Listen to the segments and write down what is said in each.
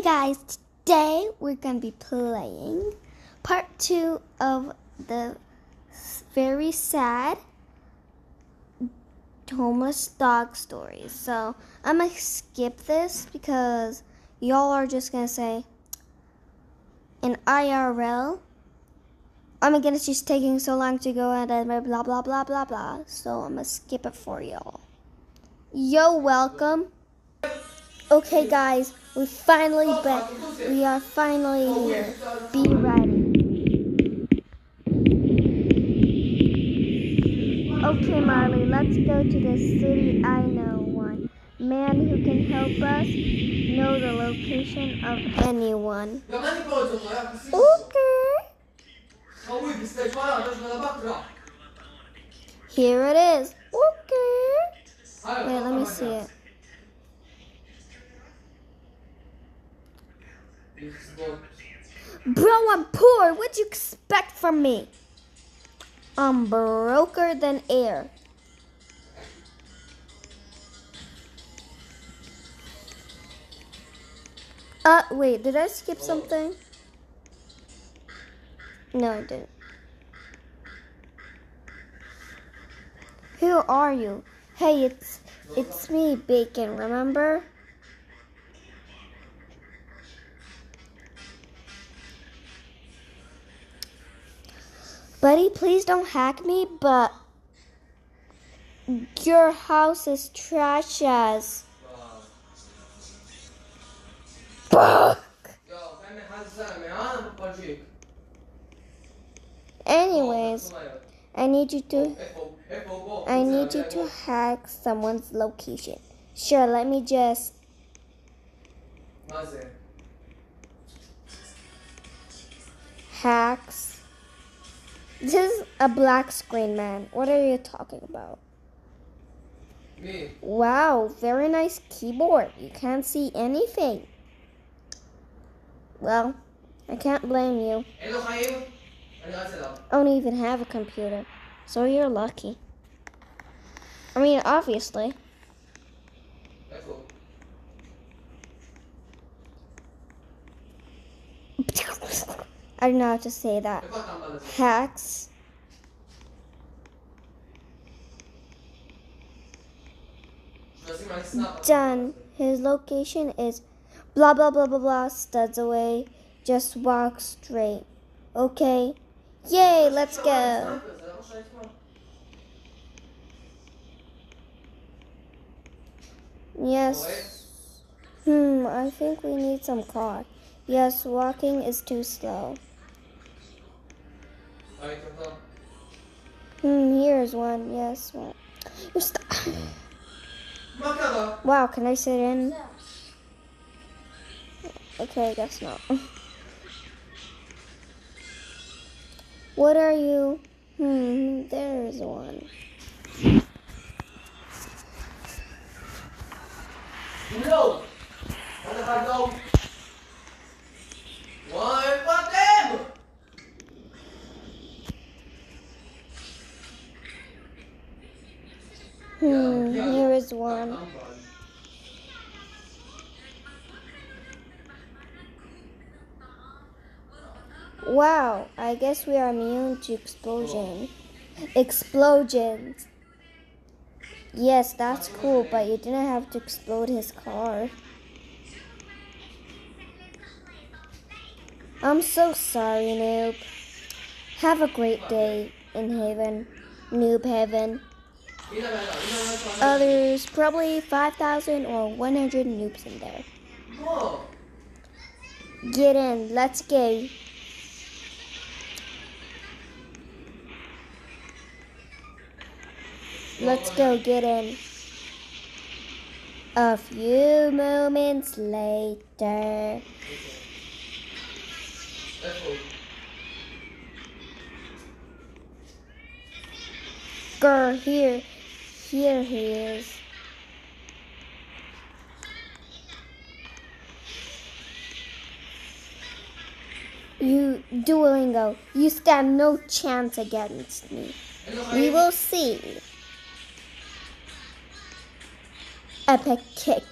Hey guys, today we're going to be playing part 2 of the very sad homeless dog story. So I'm going to skip this because y'all are just going to say, in IRL, I'm going to just taking so long to go and blah blah blah blah blah. So I'm going to skip it for y'all. Yo, welcome. Okay guys, we are finally here. Be ready. Okay Marley, let's go to the city I know one. Man who can help us know the location of anyone. Okay. Here it is. Okay. Wait, let me see it. Bro, I'm poor. What'd you expect from me? I'm broker than air. Wait, did I skip something? No, I didn't. Who are you? Hey, it's me, Bacon, remember? Buddy, please don't hack me, but your house is trash as. Fuck. Anyways, I need you to hack someone's location. Sure, let me just. Hacks. This is a black screen, man. What are you talking about? Me. Wow, very nice keyboard. You can't see anything. Well, I can't blame you. I don't even have a computer, so you're lucky. I mean, obviously. I don't know how to say that. Hacks. Done. His location is blah blah blah blah blah studs away. Just walk straight. Okay. Yay, let's go. Yes. I think we need some car. Yes, walking is too slow. Here's one. Yes, one. Wow, can I sit in? Okay, I guess not. What are you? There's one. No! Here is one. Wow, I guess we are immune to explosions. Yes, that's cool, but you didn't have to explode his car. I'm so sorry, noob. Have a great day in heaven, noob heaven. There's probably 5,000 or 100 noobs in there. Get in, let's go. Let's go, get in. A few moments later. Girl, here he is. You, Duolingo, you stand no chance against me. We will see. Epic kick.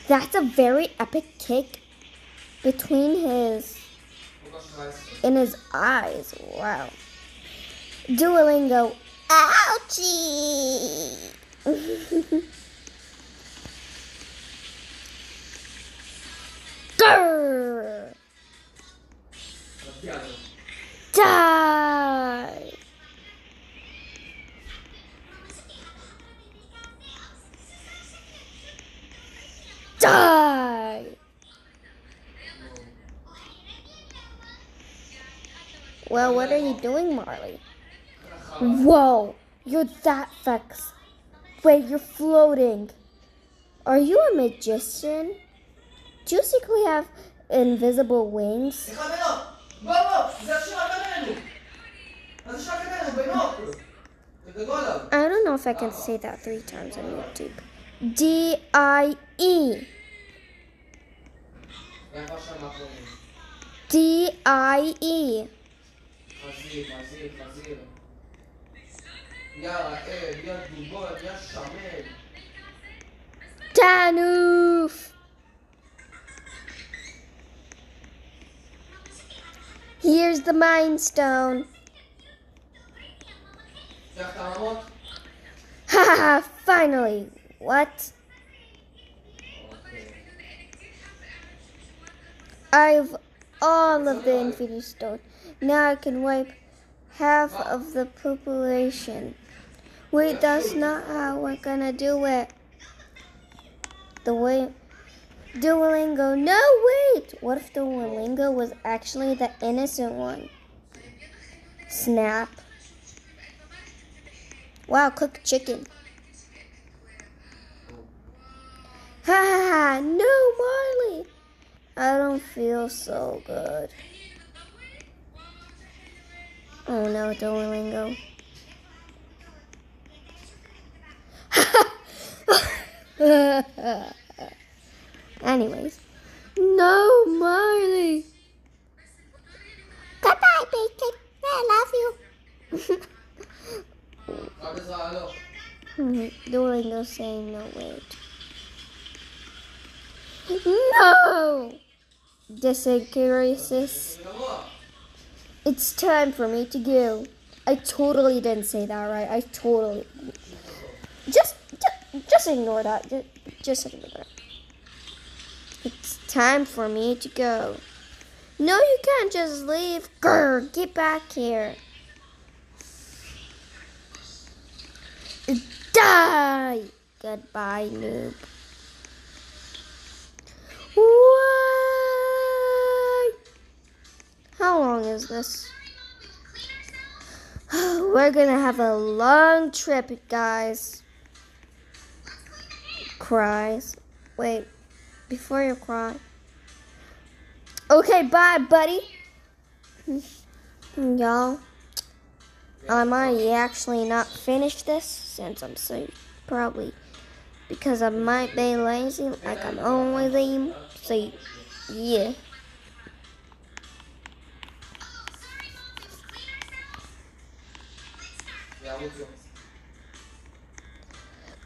That's a very epic kick between his in his eyes. Wow. Duolingo. Ouchie. Grr. Die. Die. Well, what are you doing, Marley? Whoa, you're that flex. Wait, you're floating. Are you a magician? Do you secretly have invisible wings? I don't know if I can say that 3 times on YouTube. D-I-E. D-I-E. Danoof. Here's the Mind Stone. Haha, finally. What? I have all of the Infinity Stone. Now I can wipe half of the population. Wait, that's not how we're gonna do it. The way Duolingo. No, wait! What if Duolingo was actually the innocent one? Snap. Wow, cooked chicken. Ha ha ha! No, Marley! I don't feel so good. Oh no, Duolingo. Anyways. No, Marley! Goodbye, Bacon. I love you. Duolingo saying no, wait. No! Disagree. It's time for me to go. I totally didn't say that right. I totally... Just ignore that. Just ignore that. It's time for me to go. No, you can't just leave. Grr, get back here. Die! Goodbye, noob. What? How long is this? We're gonna have a long trip, guys. Cries. Wait, before you cry. Okay, bye, buddy. Y'all, I might actually not finish this since I'm so probably because I might be lazy like I'm always am. So, yeah.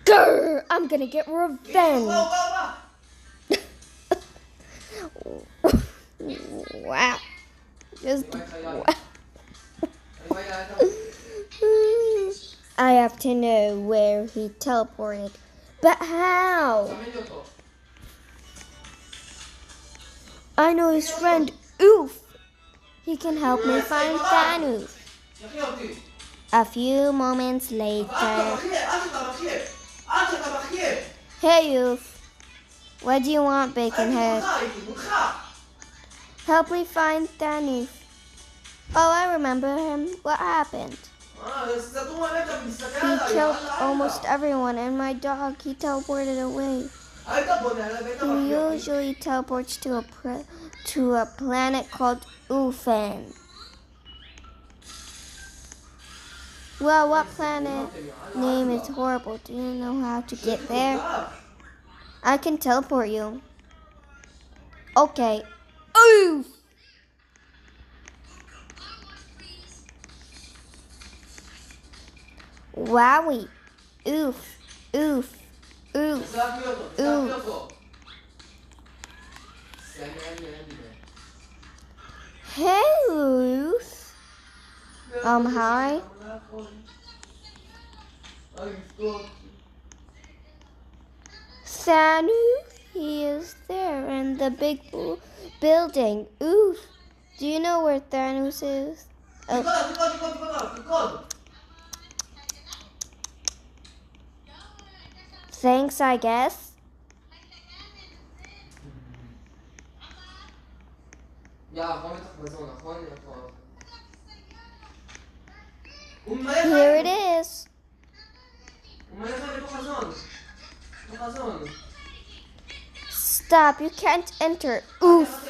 Grr, I'm gonna get revenge. Wow. Just wow. I have to know where he teleported. But how? I know his friend Oof. He can help me find Thanos. A few moments later. Hey Oof. What do you want, Baconhead? Help me find Thanos. Oh, I remember him. What happened? He killed almost everyone, and my dog, he teleported away. He usually teleports to a planet called Ufan. Well, what planet name is horrible? Do you know how to get there? I can teleport you. Okay. Oof! Wowie. Oof. Oof. Oof. Oof. Hey, Ruth. Hi. Thanos, he is there in the big building. Oof. Do you know where Thanos is? Oh. Thanks, I guess. Here it is. Stop, you can't enter. Oof.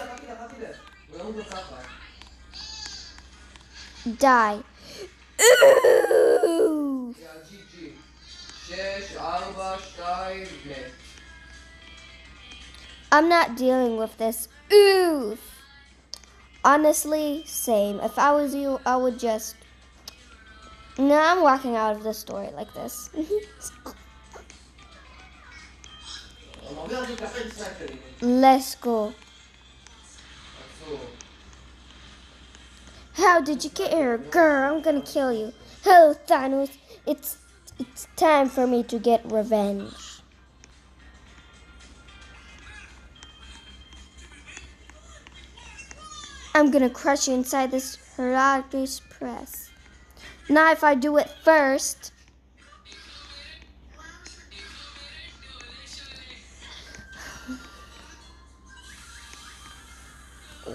Die. Oof. I'm not dealing with this. Oof. Honestly, same. If I was you, I would just... No, I'm walking out of the story like this. Let's go. How did you get here? Girl, I'm gonna kill you. Hello, Thanos. It's time for me to get revenge. I'm gonna crush you inside this Heracles press. Not if I do it first.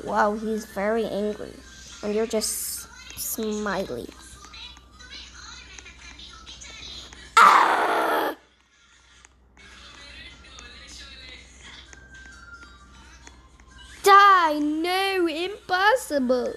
Wow, he's very angry. And you're just smiley. Ah! Die! No, impossible.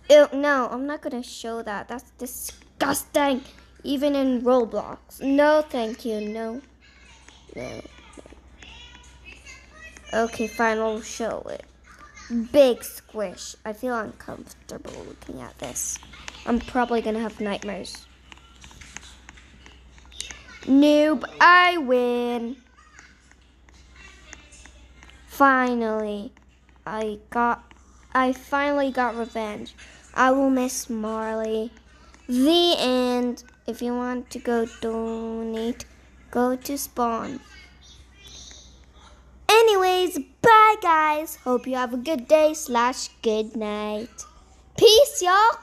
Ew, no, I'm not gonna show that. That's disgusting. Even in Roblox. No, thank you. No. Okay, fine, I'll show it. Big squish. I feel uncomfortable looking at this. I'm probably gonna have nightmares. Noob, I win. Finally. I finally got revenge. I will miss Marley. The end. If you want to go donate, go to Spawn. Anyways, bye guys. Hope you have a good day / good night. Peace, y'all.